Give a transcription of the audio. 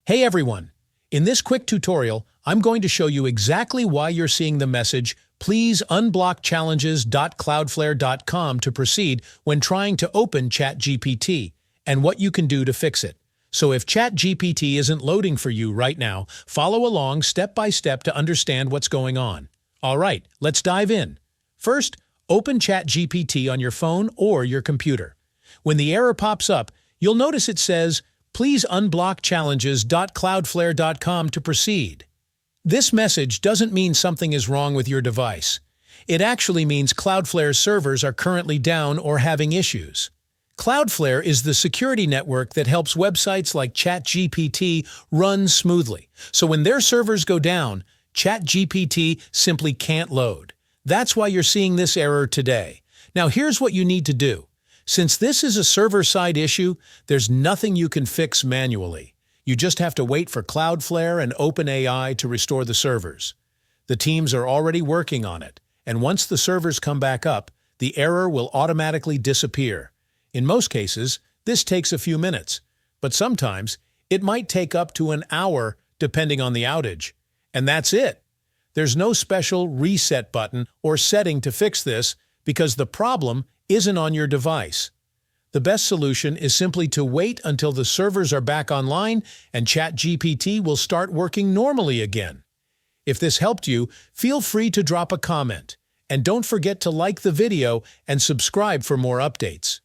Hey everyone! In this quick tutorial, I'm going to show you exactly why you're seeing the message "Please unblock challenges.cloudflare.com to proceed" when trying to open ChatGPT, and what you can do to fix it. So if ChatGPT isn't loading for you right now, follow along step by step to understand what's going on. Alright, let's dive in. First, open ChatGPT on your phone or your computer. When the error pops up, you'll notice it says, "Please unblock challenges.cloudflare.com to proceed." This message doesn't mean something is wrong with your device. It actually means Cloudflare's servers are currently down or having issues. Cloudflare is the security network that helps websites like ChatGPT run smoothly. So when their servers go down, ChatGPT simply can't load. That's why you're seeing this error today. Now here's what you need to do. Since this is a server-side issue, there's nothing you can fix manually. You just have to wait for Cloudflare and OpenAI to restore the servers. The teams are already working on it, and once the servers come back up, the error will automatically disappear. In most cases, this takes a few minutes, but sometimes it might take up to an hour depending on the outage. And that's it. There's no special reset button or setting to fix this because the problem isn't on your device. The best solution is simply to wait until the servers are back online and ChatGPT will start working normally again. If this helped you, feel free to drop a comment. And don't forget to like the video and subscribe for more updates.